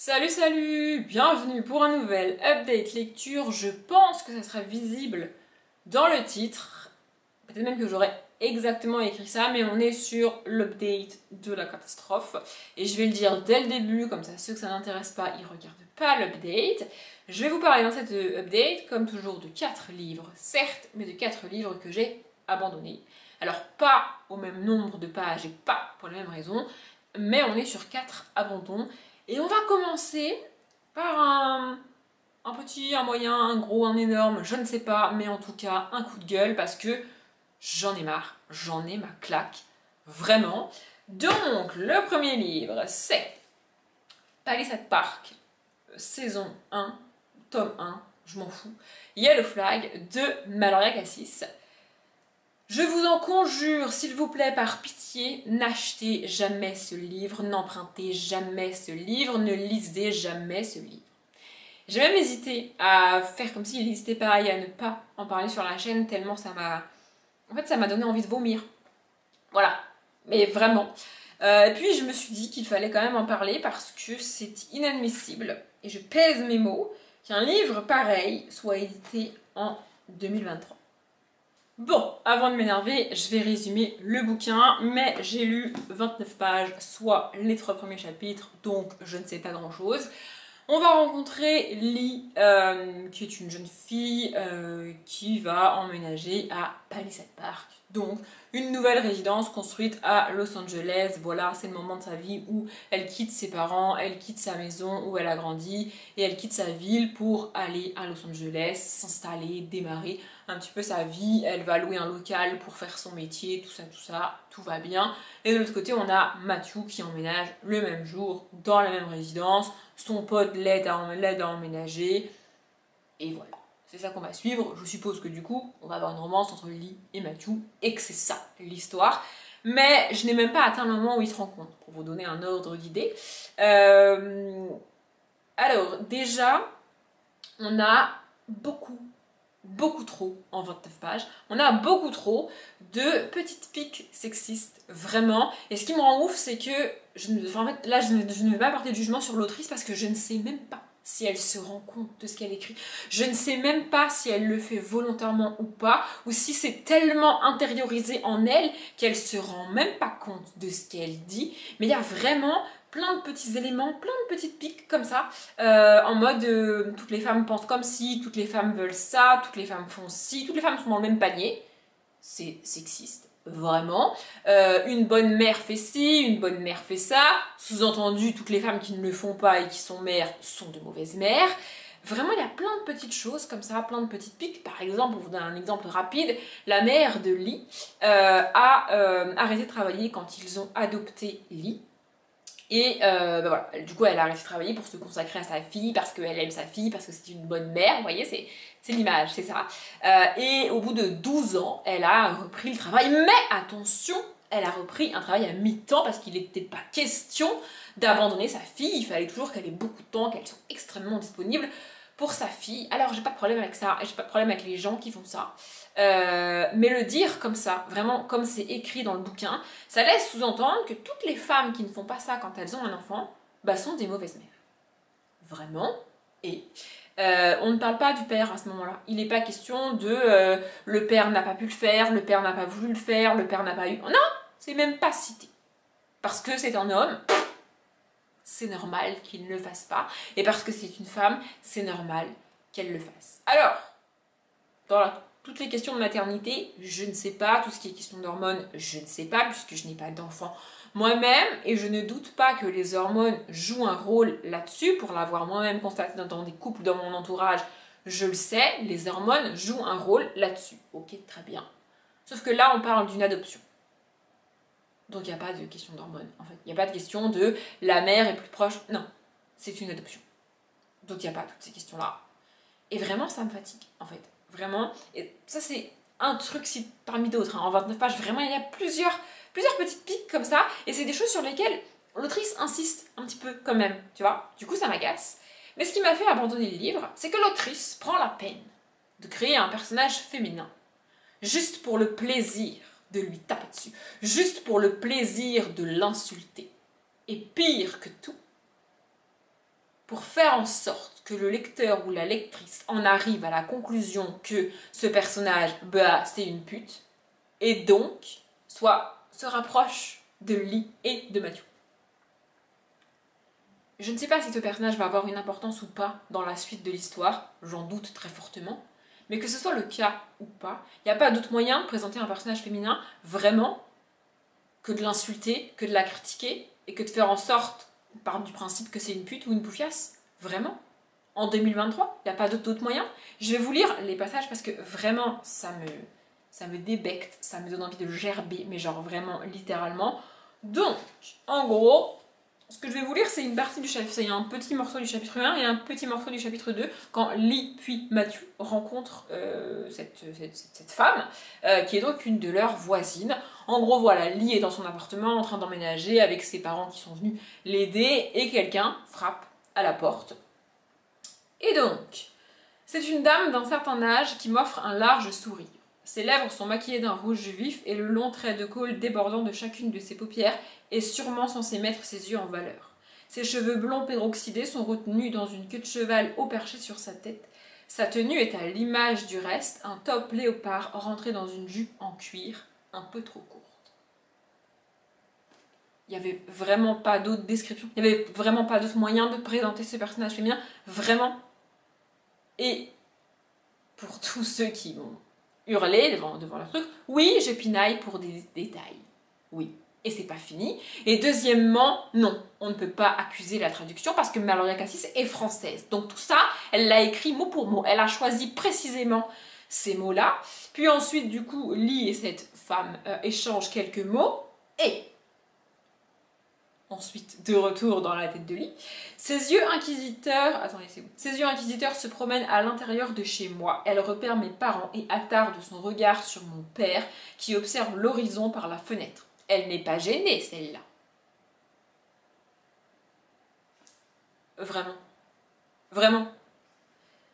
Salut salut, bienvenue pour un nouvel update lecture. Je pense que ça sera visible dans le titre, peut-être même que j'aurais exactement écrit ça, mais on est sur l'update de la catastrophe. Et je vais le dire dès le début, comme ça ceux que ça n'intéresse pas, ils regardent pas l'update. Je vais vous parler dans cette update, comme toujours, de 4 livres, certes, mais de 4 livres que j'ai abandonnés. Alors pas au même nombre de pages et pas pour les mêmes raisons, mais on est sur 4 abandons. Et on va commencer par un petit, un moyen, un gros, un énorme, je ne sais pas, mais en tout cas un coup de gueule parce que j'en ai marre, j'en ai ma claque, vraiment. Donc le premier livre c'est Palisade Park, saison 1, tome 1, je m'en fous, Yellow Flag de Maloria Cassis. Je vous en conjure, s'il vous plaît, par pitié, n'achetez jamais ce livre, n'empruntez jamais ce livre, ne lisez jamais ce livre. J'ai même hésité à faire comme s'il n'existait pas et à ne pas en parler sur la chaîne, tellement ça m'a... En fait, ça m'a donné envie de vomir. Voilà, mais vraiment. Et puis, je me suis dit qu'il fallait quand même en parler parce que c'est inadmissible, et je pèse mes mots, qu'un livre pareil soit édité en 2023. Bon, avant de m'énerver, je vais résumer le bouquin, mais j'ai lu 29 pages, soit les 3 premiers chapitres, donc je ne sais pas grand chose. On va rencontrer Lee, qui est une jeune fille qui va emménager à Palisade Park. Donc, une nouvelle résidence construite à Los Angeles. Voilà, c'est le moment de sa vie où elle quitte ses parents, elle quitte sa maison où elle a grandi et elle quitte sa ville pour aller à Los Angeles, s'installer, démarrer un petit peu sa vie. Elle va louer un local pour faire son métier, tout ça, tout va bien. Et de l'autre côté, on a Matthew qui emménage le même jour dans la même résidence. Son pote l'aide à emménager. Et voilà. C'est ça qu'on va suivre. Je suppose que du coup, on va avoir une romance entre Lee et Matthew et que c'est ça l'histoire. Mais je n'ai même pas atteint le moment où ils se rencontrent, pour vous donner un ordre d'idée. Alors, déjà, on a beaucoup trop en 29 pages. On a beaucoup trop de petites piques sexistes, vraiment. Et ce qui me rend ouf, c'est que en fait, là, je ne vais pas porter de jugement sur l'autrice parce que je ne sais même pas si elle se rend compte de ce qu'elle écrit. Je ne sais même pas si elle le fait volontairement ou pas, ou si c'est tellement intériorisé en elle qu'elle se rend même pas compte de ce qu'elle dit. Mais il y a vraiment plein de petits éléments, plein de petites piques comme ça, en mode toutes les femmes pensent comme ci, toutes les femmes veulent ça, toutes les femmes font ci, toutes les femmes sont dans le même panier. C'est sexiste, vraiment. Une bonne mère fait ci, une bonne mère fait ça. Sous-entendu, toutes les femmes qui ne le font pas et qui sont mères sont de mauvaises mères. Vraiment, il y a plein de petites choses comme ça, plein de petites piques. Par exemple, pour vous donner un exemple rapide, la mère de Lee a arrêté de travailler quand ils ont adopté Lee. Et voilà, du coup elle a arrêté de travailler pour se consacrer à sa fille, parce qu'elle aime sa fille, parce que c'est une bonne mère, vous voyez, c'est l'image, c'est ça. Et au bout de 12 ans, elle a repris le travail, mais attention, elle a repris un travail à mi-temps, parce qu'il n'était pas question d'abandonner sa fille, il fallait toujours qu'elle ait beaucoup de temps, qu'elle soit extrêmement disponible pour sa fille. Alors j'ai pas de problème avec ça, et j'ai pas de problème avec les gens qui font ça. Mais le dire comme ça, vraiment comme c'est écrit dans le bouquin, ça laisse sous-entendre que toutes les femmes qui ne font pas ça quand elles ont un enfant, bah, sont des mauvaises mères. Vraiment. Et on ne parle pas du père à ce moment-là. Il n'est pas question de le père n'a pas pu le faire, le père n'a pas voulu le faire, le père n'a pas eu... Non, c'est même pas cité. Parce que c'est un homme, c'est normal qu'il ne le fasse pas. Et parce que c'est une femme, c'est normal qu'elle le fasse. Alors, dans toutes les questions de maternité, je ne sais pas. Tout ce qui est question d'hormones, je ne sais pas, puisque je n'ai pas d'enfant moi-même. Et je ne doute pas que les hormones jouent un rôle là-dessus. Pour l'avoir moi-même constaté dans des couples dans mon entourage, je le sais, les hormones jouent un rôle là-dessus. Ok, très bien. Sauf que là, on parle d'une adoption. Donc il n'y a pas de question d'hormones, en fait. Il n'y a pas de question de la mère est plus proche. Non, c'est une adoption. Donc il n'y a pas toutes ces questions-là. Et vraiment, ça me fatigue, en fait. Vraiment. Et ça, c'est un truc parmi d'autres. Hein. En 29 pages, vraiment, il y a plusieurs petites piques comme ça. Et c'est des choses sur lesquelles l'autrice insiste un petit peu quand même, tu vois. Du coup, ça m'agace. Mais ce qui m'a fait abandonner le livre, c'est que l'autrice prend la peine de créer un personnage féminin. Juste pour le plaisir de lui taper dessus. Juste pour le plaisir de l'insulter. Et pire que tout, pour faire en sorte que le lecteur ou la lectrice en arrive à la conclusion que ce personnage, bah, c'est une pute, et donc, se rapproche de Lee et de Matthew. Je ne sais pas si ce personnage va avoir une importance ou pas dans la suite de l'histoire, j'en doute très fortement, mais que ce soit le cas ou pas, il n'y a pas d'autre moyen de présenter un personnage féminin vraiment que de l'insulter, que de la critiquer, et que de faire en sorte, par du principe que c'est une pute ou une poufiasse. Vraiment. En 2023, il n'y a pas d'autre moyen. Je vais vous lire les passages parce que vraiment, ça me débecte, ça me donne envie de gerber, mais genre vraiment, littéralement. Donc, en gros, ce que je vais vous lire, c'est une partie du chapitre, c'est un petit morceau du chapitre 1 et un petit morceau du chapitre 2, quand Lee puis Matthew rencontrent cette femme, qui est donc une de leurs voisines. En gros, voilà, Lee est dans son appartement en train d'emménager avec ses parents qui sont venus l'aider, et quelqu'un frappe à la porte. Et donc, c'est une dame d'un certain âge qui m'offre un large sourire. Ses lèvres sont maquillées d'un rouge vif et le long trait de col débordant de chacune de ses paupières est sûrement censé mettre ses yeux en valeur. Ses cheveux blonds peroxydés sont retenus dans une queue de cheval haut perchée sur sa tête. Sa tenue est à l'image du reste, un top léopard rentré dans une jupe en cuir un peu trop courte. Il n'y avait vraiment pas d'autre description, il n'y avait vraiment pas d'autre moyen de présenter ce personnage féminin, vraiment. Et pour tous ceux qui vont hurler devant leur truc, oui, je pinaille pour des détails. Oui, et c'est pas fini. Et deuxièmement, non, on ne peut pas accuser la traduction parce que Maloria Cassis est française. Donc tout ça, elle l'a écrit mot pour mot. Elle a choisi précisément ces mots-là. Puis ensuite, du coup, Lee et cette femme échangent quelques mots. Et ensuite, de retour dans la tête de Lee, ses yeux inquisiteurs... Attendez, c'est où? Ses yeux inquisiteurs se promènent à l'intérieur de chez moi. Elle repère mes parents et attarde son regard sur mon père qui observe l'horizon par la fenêtre. Elle n'est pas gênée, celle-là. Vraiment. Vraiment.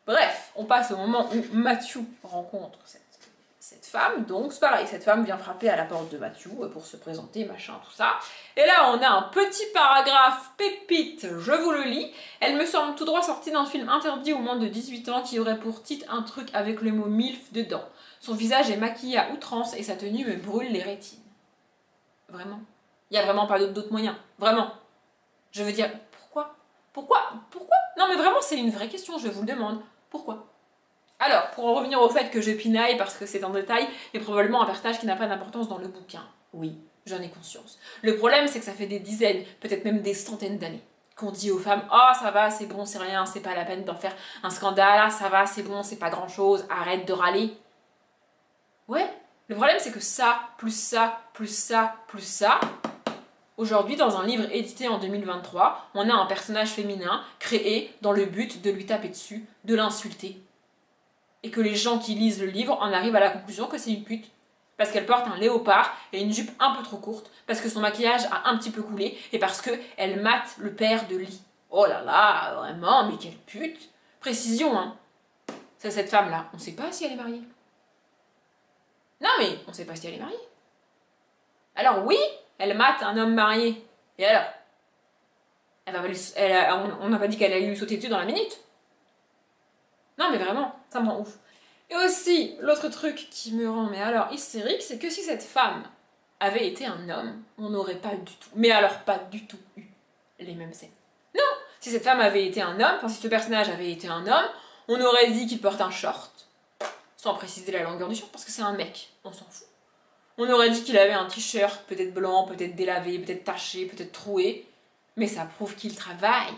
Bref, on passe au moment où Matthew rencontre cette femme. Donc, c'est pareil, cette femme vient frapper à la porte de Matthew pour se présenter, machin, tout ça. Et là, on a un petit paragraphe pépite, je vous le lis. Elle me semble tout droit sortie d'un film interdit aux moins de 18 ans qui aurait pour titre un truc avec le mot MILF dedans. Son visage est maquillé à outrance et sa tenue me brûle les rétines. Vraiment. Il n'y a vraiment pas d'autre moyen. Vraiment. Je veux dire, pourquoi? Pourquoi? Non mais vraiment, c'est une vraie question, je vous le demande. Pourquoi? Alors, pour en revenir au fait que je pinaille parce que c'est un détail, mais probablement un personnage qui n'a pas d'importance dans le bouquin. Oui, j'en ai conscience. Le problème, c'est que ça fait des dizaines, peut-être même des centaines d'années, qu'on dit aux femmes « Oh, ça va, c'est bon, c'est rien, c'est pas la peine d'en faire un scandale, ah, ça va, c'est bon, c'est pas grand-chose, arrête de râler. » Ouais, le problème, c'est que ça, plus ça, plus ça, plus ça... Aujourd'hui, dans un livre édité en 2023, on a un personnage féminin créé dans le but de lui taper dessus, de l'insulter. Et que les gens qui lisent le livre en arrivent à la conclusion que c'est une pute. Parce qu'elle porte un léopard et une jupe un peu trop courte, parce que son maquillage a un petit peu coulé, et parce qu'elle mate le père de Lee. Oh là là, vraiment, mais quelle pute! Précision, hein. C'est cette femme-là, on sait pas si elle est mariée. Non mais, on sait pas si elle est mariée. Alors oui, elle mate un homme marié. Et alors? On n'a pas dit qu'elle allait lui sauter dessus dans la minute. Non mais vraiment, ça me rend ouf. Et aussi, l'autre truc qui me rend mais alors hystérique, c'est que si cette femme avait été un homme, on n'aurait pas du tout, mais alors pas du tout eu les mêmes scènes. Non! Si cette femme avait été un homme, enfin si ce personnage avait été un homme, on aurait dit qu'il porte un short, sans préciser la longueur du short, parce que c'est un mec, on s'en fout. On aurait dit qu'il avait un t-shirt, peut-être blanc, peut-être délavé, peut-être taché, peut-être troué, mais ça prouve qu'il travaille.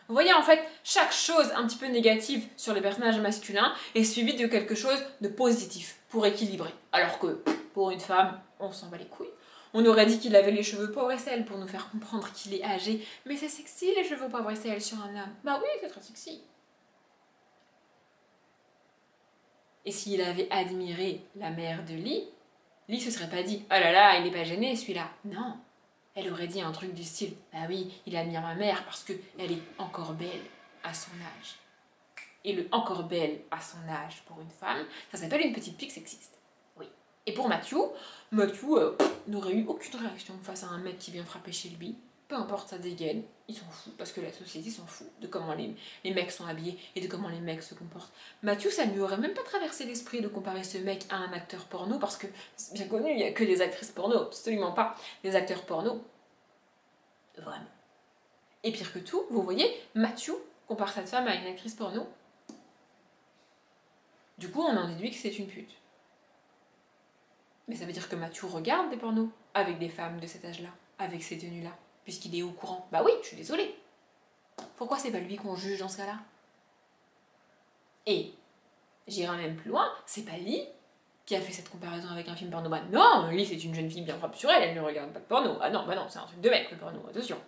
Vous voyez, en fait, chaque chose un petit peu négative sur les personnages masculins est suivie de quelque chose de positif, pour équilibrer. Alors que, pour une femme, on s'en bat les couilles. On aurait dit qu'il avait les cheveux poivre et sel pour nous faire comprendre qu'il est âgé. Mais c'est sexy, les cheveux poivre et sel sur un homme. Bah oui, c'est très sexy. Et s'il avait admiré la mère de Lee, Lee se serait pas dit « Oh là là, il est pas gêné celui-là ». Non, elle aurait dit un truc du style « Bah oui, il admire ma mère parce qu'elle est encore belle à son âge ». Et le « encore belle à son âge » pour une femme, ça s'appelle une petite pique sexiste. Oui. Et pour Matthew n'aurait eu aucune réaction face à un mec qui vient frapper chez lui. peu importe sa dégaine, il s'en fout, parce que la société s'en fout de comment les mecs sont habillés et de comment les mecs se comportent. Matthew, ça ne lui aurait même pas traversé l'esprit de comparer ce mec à un acteur porno, parce que c'est bien connu, il n'y a que des actrices porno, absolument pas des acteurs porno. Vraiment. Et pire que tout, vous voyez, Matthew compare cette femme à une actrice porno. Du coup, on en déduit que c'est une pute. Mais ça veut dire que Matthew regarde des pornos avec des femmes de cet âge-là, avec ces tenues-là, puisqu'il est au courant. Bah oui, je suis désolée. Pourquoi c'est pas lui qu'on juge dans ce cas-là? Et j'irai même plus loin, c'est pas Lee qui a fait cette comparaison avec un film porno. Bah non, Lee c'est une jeune fille bien propre sur elle, elle ne regarde pas de porno. Ah non, bah non, c'est un truc de mec le porno, attention.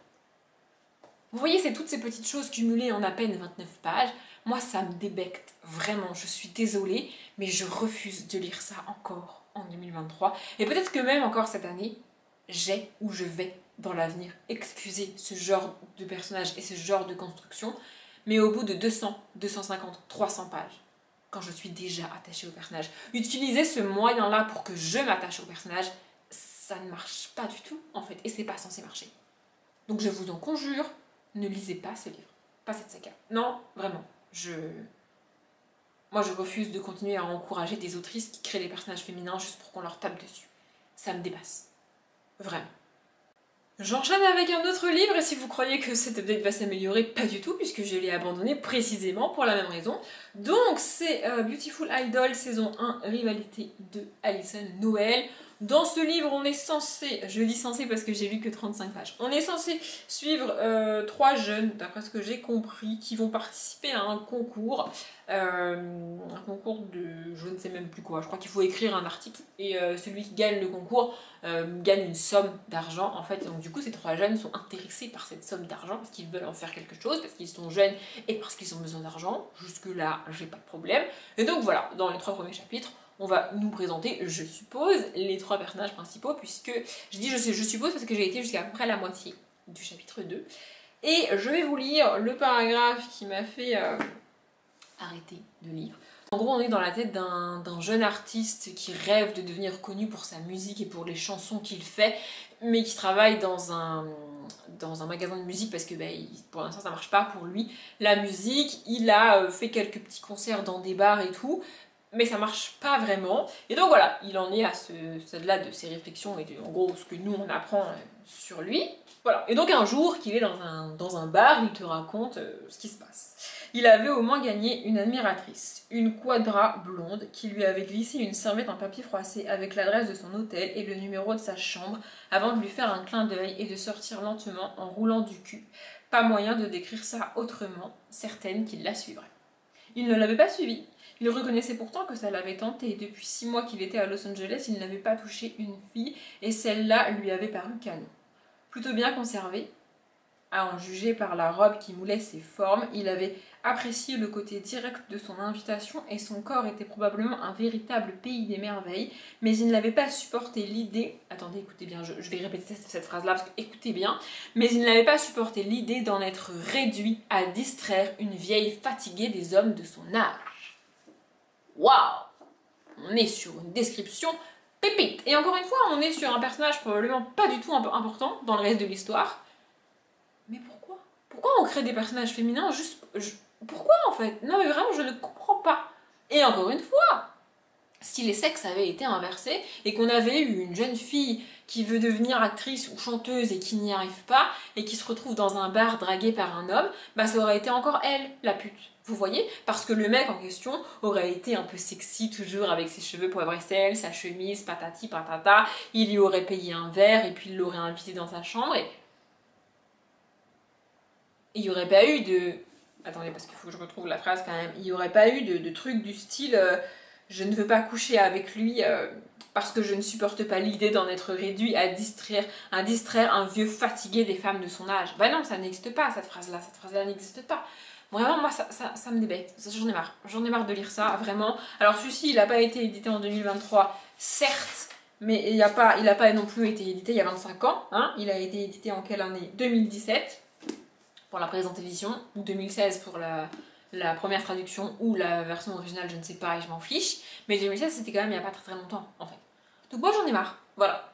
Vous voyez, c'est toutes ces petites choses cumulées en à peine 29 pages. Moi, ça me débecte, vraiment, je suis désolée, mais je refuse de lire ça encore en 2023. Et peut-être que même encore cette année, j'ai ou je vais, dans l'avenir, excuser ce genre de personnage et ce genre de construction, mais au bout de 200, 250, 300 pages, quand je suis déjà attachée au personnage, utiliser ce moyen-là pour que je m'attache au personnage, ça ne marche pas du tout, en fait, et c'est pas censé marcher. Donc je vous en conjure, ne lisez pas ce livre, pas cette saga. Non, vraiment, moi je refuse de continuer à encourager des autrices qui créent des personnages féminins juste pour qu'on leur tape dessus. Ça me dépasse. Vraiment. J'enchaîne avec un autre livre, et si vous croyez que cette update va s'améliorer, pas du tout, puisque je l'ai abandonné précisément pour la même raison. Donc c'est Beautiful Idol, saison 1, Rivalité de Alison Noël. Dans ce livre, on est censé, je dis censé parce que j'ai lu que 35 pages, on est censé suivre 3 jeunes, d'après ce que j'ai compris, qui vont participer à un concours de je ne sais même plus quoi, je crois qu'il faut écrire un article, et celui qui gagne le concours gagne une somme d'argent en fait. Donc du coup ces 3 jeunes sont intéressés par cette somme d'argent parce qu'ils veulent en faire quelque chose, parce qu'ils sont jeunes et parce qu'ils ont besoin d'argent. Jusque là j'ai pas de problème. Et donc voilà, dans les 3 premiers chapitres on va nous présenter, je suppose, les 3 personnages principaux, puisque je dis je suppose parce que j'ai été jusqu'à peu près la moitié du chapitre 2. Et je vais vous lire le paragraphe qui m'a fait arrêter de lire. En gros, on est dans la tête d'un jeune artiste qui rêve de devenir connu pour sa musique et pour les chansons qu'il fait, mais qui travaille dans un magasin de musique parce que pour l'instant ça marche pas pour lui. La musique, il a fait quelques petits concerts dans des bars et tout, mais ça marche pas vraiment. Et donc voilà, il en est à ce stade-là de ses réflexions et en gros ce que nous on apprend sur lui. Voilà. Et donc un jour qu'il est dans un bar, il te raconte ce qui se passe. Il avait au moins gagné une admiratrice, une quadra blonde qui lui avait glissé une serviette en papier froissé avec l'adresse de son hôtel et le numéro de sa chambre avant de lui faire un clin d'œil et de sortir lentement en roulant du cul. Pas moyen de décrire ça autrement, certaine qu'il la suivrait. Il ne l'avait pas suivie. Il reconnaissait pourtant que ça l'avait tenté. Depuis 6 mois qu'il était à Los Angeles, il n'avait pas touché une fille et celle-là lui avait paru canon. Plutôt bien conservée, à en juger par la robe qui moulait ses formes, il avait apprécié le côté direct de son invitation et son corps était probablement un véritable pays des merveilles, mais il n'avait pas supporté l'idée... Attendez, écoutez bien, je vais répéter cette phrase-là parce que écoutez bien, mais il n'avait pas supporté l'idée d'en être réduit à distraire une vieille fatiguée des hommes de son âge. Waouh! On est sur une description pépite. Et encore une fois, on est sur un personnage probablement pas du tout important dans le reste de l'histoire. Mais pourquoi? Pourquoi on crée des personnages féminins juste... Pourquoi en fait? Non mais vraiment, je ne comprends pas. Et encore une fois, si les sexes avaient été inversés et qu'on avait eu une jeune fille qui veut devenir actrice ou chanteuse et qui n'y arrive pas et qui se retrouve dans un bar draguée par un homme, bah ça aurait été encore elle, la pute. Vous voyez? Parce que le mec en question aurait été un peu sexy, toujours avec ses cheveux poivre et sel, sa chemise, patati patata, il lui aurait payé un verre et puis il l'aurait invité dans sa chambre et... Il n'y aurait pas eu de... Attendez, parce qu'il faut que je retrouve la phrase quand même. Il n'y aurait pas eu de truc du style je ne veux pas coucher avec lui parce que je ne supporte pas l'idée d'en être réduit à distraire un vieux fatigué des femmes de son âge. Bah non, ça n'existe pas cette phrase-là. Cette phrase-là n'existe pas. Vraiment, moi, ça me débecte. J'en ai marre. J'en ai marre de lire ça, vraiment. Alors, celui-ci, il n'a pas été édité en 2023, certes, mais il n'a pas non plus été édité il y a 25 ans. Hein. Il a été édité en quelle année? 2017. Pour la présente édition, ou 2016 pour la première traduction, ou la version originale, je ne sais pas, et je m'en fiche. Mais 2016, c'était quand même il n'y a pas très longtemps, en fait. Donc moi, j'en ai marre, voilà.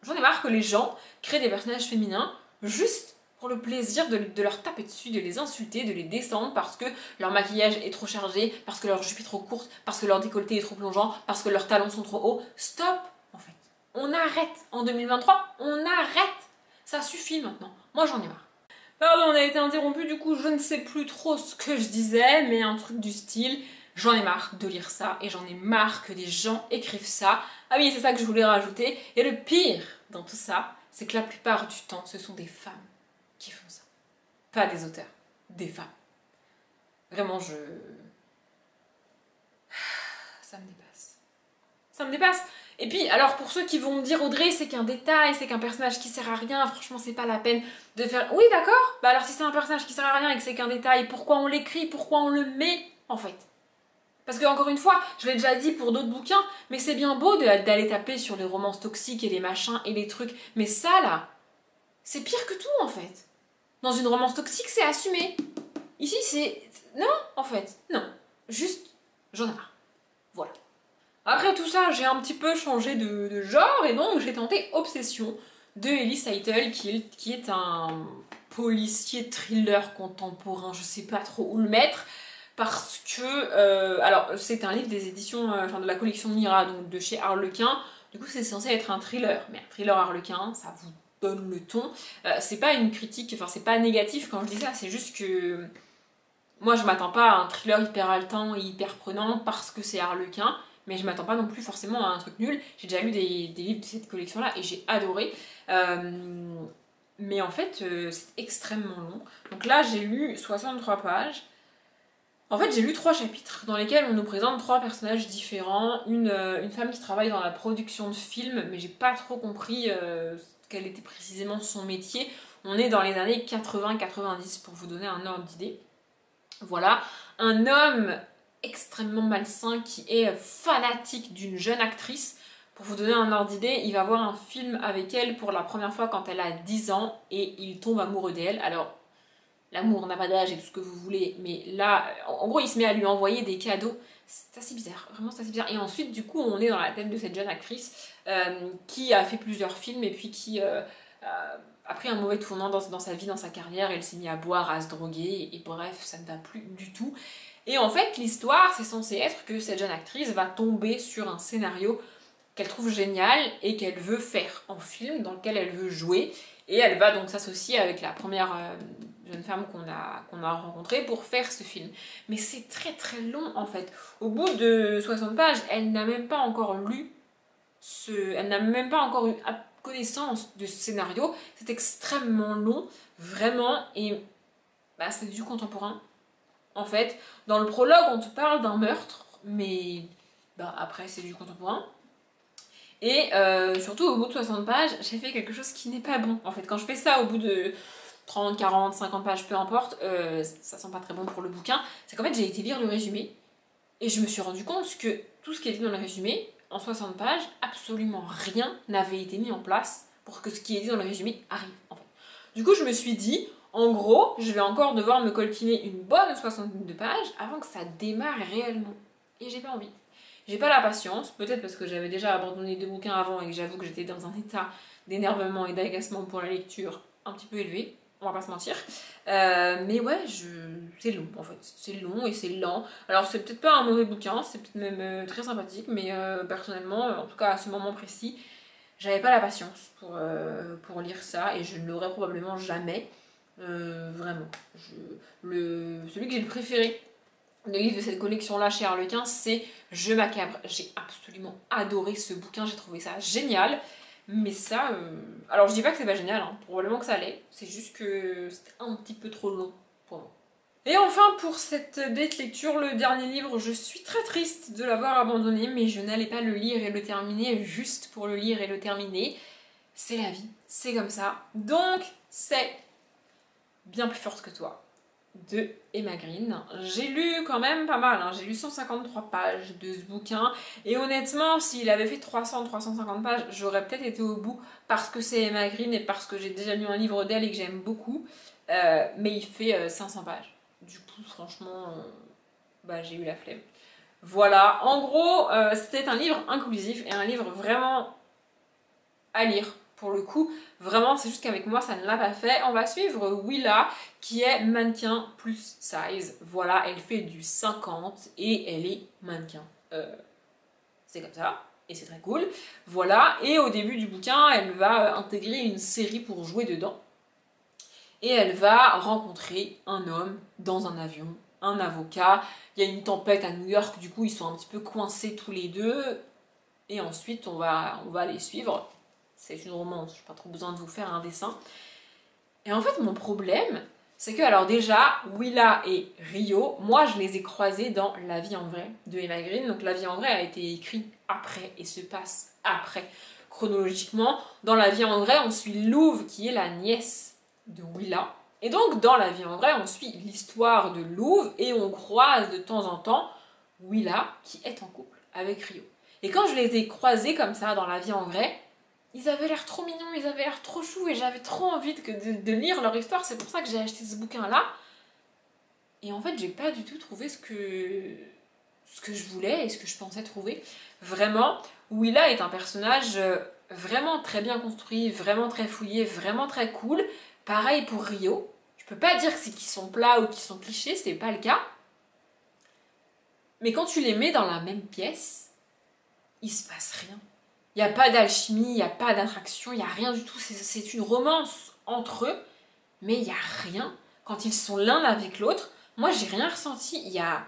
J'en ai marre que les gens créent des personnages féminins juste pour le plaisir de leur taper dessus, de les insulter, de les descendre parce que leur maquillage est trop chargé, parce que leur jupe est trop courte, parce que leur décolleté est trop plongeant, parce que leurs talons sont trop hauts. Stop, en fait. On arrête. En 2023, on arrête. Ça suffit maintenant. Moi, j'en ai marre. Pardon, on a été interrompu, du coup, je ne sais plus trop ce que je disais, mais un truc du style, j'en ai marre de lire ça, et j'en ai marre que des gens écrivent ça. Ah oui, c'est ça que je voulais rajouter. Et le pire dans tout ça, c'est que la plupart du temps, ce sont des femmes qui font ça. Pas des auteurs, des femmes. Vraiment, ça me dépasse. Ça me dépasse. Et puis, alors pour ceux qui vont me dire Audrey, c'est qu'un détail, c'est qu'un personnage qui sert à rien, franchement, c'est pas la peine de faire. Oui, d'accord. Bah alors si c'est un personnage qui sert à rien et que c'est qu'un détail, pourquoi on l'écrit, pourquoi on le met en fait? Parce que encore une fois, je l'ai déjà dit pour d'autres bouquins, mais c'est bien beau d'aller taper sur les romances toxiques et les machins et les trucs, mais ça là, c'est pire que tout en fait. Dans une romance toxique, c'est assumé. Ici, c'est... Non, en fait, non. Juste, j'en ai marre. Voilà. Après tout ça, j'ai un petit peu changé de genre, et donc j'ai tenté Obsession de Ellie Seitel, qui est un policier thriller contemporain, je sais pas trop où le mettre, parce que... alors, c'est un livre des éditions, enfin de la collection Mira, donc de chez Harlequin. Du coup, c'est censé être un thriller, mais un thriller Harlequin, ça vous donne le ton. C'est pas une critique, enfin c'est pas négatif quand je dis ça, c'est juste que moi je m'attends pas à un thriller hyper haletant et hyper prenant parce que c'est Harlequin, mais je m'attends pas non plus forcément à un truc nul. J'ai déjà lu des livres de cette collection là et j'ai adoré. Mais en fait c'est extrêmement long. Donc là j'ai lu 63 pages. En fait, j'ai lu 3 chapitres dans lesquels on nous présente 3 personnages différents. Une femme qui travaille dans la production de films, mais j'ai pas trop compris quel était précisément son métier. On est dans les années 80-90 pour vous donner un ordre d'idée. Voilà. Un homme extrêmement malsain qui est fanatique d'une jeune actrice. Pour vous donner un ordre d'idée, il va voir un film avec elle pour la première fois quand elle a 10 ans et il tombe amoureux d'elle. Alors, l'amour n'a pas d'âge et tout ce que vous voulez, mais là, en gros, il se met à lui envoyer des cadeaux. C'est assez bizarre, vraiment c'est assez bizarre. Et ensuite, du coup, on est dans la tête de cette jeune actrice qui a fait plusieurs films et puis qui a pris un mauvais tournant dans sa vie, dans sa carrière. Elle s'est mise à boire, à se droguer, et bref, ça ne va plus du tout. Et en fait, l'histoire, c'est censé être que cette jeune actrice va tomber sur un scénario qu'elle trouve génial et qu'elle veut faire en film, dans lequel elle veut jouer. Et elle va donc s'associer avec la première jeune femme qu'on a rencontrée pour faire ce film. Mais c'est très très long en fait. Au bout de 60 pages, elle n'a même pas encore lu elle n'a même pas encore eu connaissance de ce scénario. C'est extrêmement long, vraiment, et bah, c'est du contemporain. En fait, dans le prologue, on te parle d'un meurtre, mais bah, après, c'est du contemporain. Et surtout, au bout de 60 pages, j'ai fait quelque chose qui n'est pas bon. En fait, quand je fais ça au bout de 30, 40, 50 pages, peu importe, ça sent pas très bon pour le bouquin. C'est qu'en fait, j'ai été lire le résumé et je me suis rendu compte que tout ce qui était dans le résumé, en 60 pages, absolument rien n'avait été mis en place pour que ce qui est dit dans le résumé arrive. En fait. Du coup, je me suis dit, en gros, je vais encore devoir me coltiner une bonne 62 pages avant que ça démarre réellement. Et j'ai pas envie. J'ai pas la patience, peut-être parce que j'avais déjà abandonné 2 bouquins avant et que j'avoue que j'étais dans un état d'énervement et d'agacement pour la lecture un petit peu élevé, on va pas se mentir. Mais ouais, c'est long en fait, c'est long et c'est lent. Alors c'est peut-être pas un mauvais bouquin, c'est peut-être même très sympathique, mais personnellement, en tout cas à ce moment précis, j'avais pas la patience pour lire ça et je ne l'aurais probablement jamais. Vraiment. Celui que j'ai le préféré le livre de cette collection-là chez Harlequin, c'est Je m'accable. J'ai absolument adoré ce bouquin, j'ai trouvé ça génial. Mais ça, alors je dis pas que c'est pas génial, hein. Probablement que ça l'est. C'est juste que c'était un petit peu trop long pour moi. Et enfin, pour cette date lecture, le dernier livre, je suis très triste de l'avoir abandonné, mais je n'allais pas le lire et le terminer juste pour le lire et le terminer. C'est la vie, c'est comme ça. Donc, c'est Bien plus forte que toi de Emma Green. J'ai lu quand même pas mal, hein. J'ai lu 153 pages de ce bouquin et honnêtement s'il avait fait 300-350 pages j'aurais peut-être été au bout parce que c'est Emma Green et parce que j'ai déjà lu un livre d'elle et que j'aime beaucoup, mais il fait 500 pages. Du coup franchement bah, j'ai eu la flemme. Voilà, en gros c'était un livre inclusif et un livre vraiment à lire pour le coup. Vraiment, c'est juste qu'avec moi, ça ne l'a pas fait. On va suivre Willa, qui est mannequin plus size. Voilà, elle fait du 50 et elle est mannequin. C'est comme ça. Et c'est très cool. Voilà, et au début du bouquin, elle va intégrer une série pour jouer dedans. Et elle va rencontrer un homme dans un avion, un avocat. Il y a une tempête à New York, du coup ils sont un petit peu coincés tous les deux. Et ensuite on va les suivre. C'est une romance, je n'ai pas trop besoin de vous faire un dessin. Et en fait mon problème, c'est que alors déjà, Willa et Rio, moi je les ai croisés dans La vie en vrai de Emma Green. Donc La vie en vrai a été écrit après et se passe après. Chronologiquement, dans La vie en vrai, on suit Louve qui est la nièce de Willa. Et donc dans La vie en vrai, on suit l'histoire de Louve et on croise de temps en temps Willa qui est en couple avec Rio. Et quand je les ai croisés comme ça dans La vie en vrai, ils avaient l'air trop mignons, ils avaient l'air trop choux et j'avais trop envie de lire leur histoire. C'est pour ça que j'ai acheté ce bouquin-là. Et en fait, j'ai pas du tout trouvé ce que je voulais et ce que je pensais trouver. Vraiment, Willa est un personnage vraiment très bien construit, vraiment très fouillé, vraiment très cool. Pareil pour Rio. Je peux pas dire qu'ils sont plats ou qu'ils sont clichés, c'est pas le cas. Mais quand tu les mets dans la même pièce, il se passe rien. Il n'y a pas d'alchimie, il n'y a pas d'attraction, il n'y a rien du tout. C'est une romance entre eux, mais il n'y a rien. Quand ils sont l'un avec l'autre, moi j'ai rien ressenti. Il y a...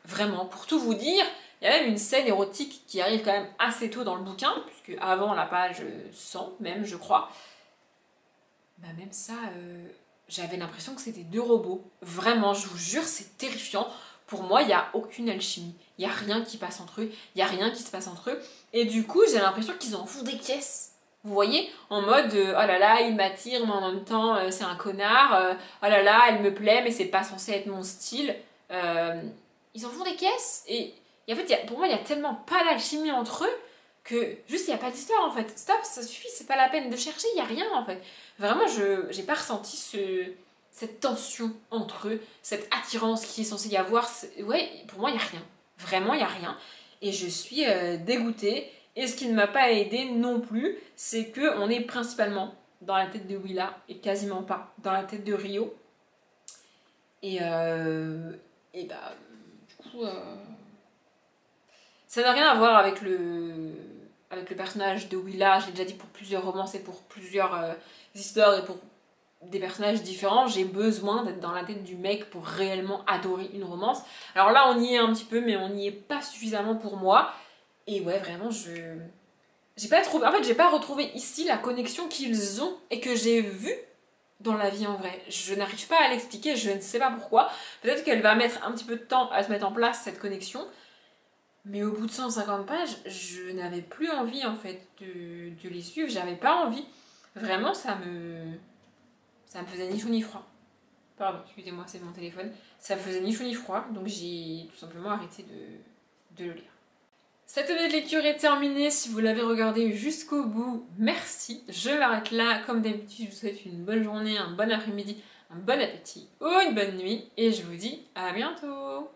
Vraiment, pour tout vous dire, il y a même une scène érotique qui arrive quand même assez tôt dans le bouquin, puisque avant la page 100 même, je crois. Bah même ça, j'avais l'impression que c'était deux robots. Vraiment, je vous jure, c'est terrifiant. Pour moi, il n'y a aucune alchimie. Il n'y a rien qui passe entre eux. Il n'y a rien qui se passe entre eux. Et du coup, j'ai l'impression qu'ils en font des caisses. Vous voyez? En mode, oh là là, il m'attire, mais en même temps, c'est un connard. Oh là là, elle me plaît, mais c'est pas censé être mon style. Ils en font des caisses. Et en fait, pour moi, il n'y a tellement pas d'alchimie entre eux que juste, il n'y a pas d'histoire, en fait. Stop, ça suffit, c'est pas la peine de chercher, il n'y a rien, en fait. Vraiment, j'ai pas ressenti cette tension entre eux, cette attirance qui est censée y avoir. Ouais, pour moi, il n'y a rien. Vraiment, il n'y a rien. Et je suis dégoûtée. Et ce qui ne m'a pas aidée non plus, c'est qu'on est principalement dans la tête de Willa et quasiment pas dans la tête de Rio. Et bah, du coup, ça n'a rien à voir avec le personnage de Willa. Je l'ai déjà dit pour plusieurs romances et pour plusieurs histoires et pour des personnages différents, j'ai besoin d'être dans la tête du mec pour réellement adorer une romance. Alors là, on y est un petit peu, mais on n'y est pas suffisamment pour moi. Et ouais, vraiment, j'ai pas trouvé... En fait, j'ai pas retrouvé ici la connexion qu'ils ont et que j'ai vue dans La vie en vrai. Je n'arrive pas à l'expliquer, je ne sais pas pourquoi. Peut-être qu'elle va mettre un petit peu de temps à se mettre en place, cette connexion. Mais au bout de 150 pages, je n'avais plus envie, en fait, de les suivre. J'avais pas envie. Vraiment, ça me faisait ni chaud ni froid. Pardon, excusez-moi, c'est mon téléphone. Ça me faisait ni chaud ni froid, donc j'ai tout simplement arrêté de le lire. Cette année de lecture est terminée. Si vous l'avez regardé jusqu'au bout, merci. Je m'arrête là. Comme d'habitude, je vous souhaite une bonne journée, un bon après-midi, un bon appétit ou une bonne nuit. Et je vous dis à bientôt.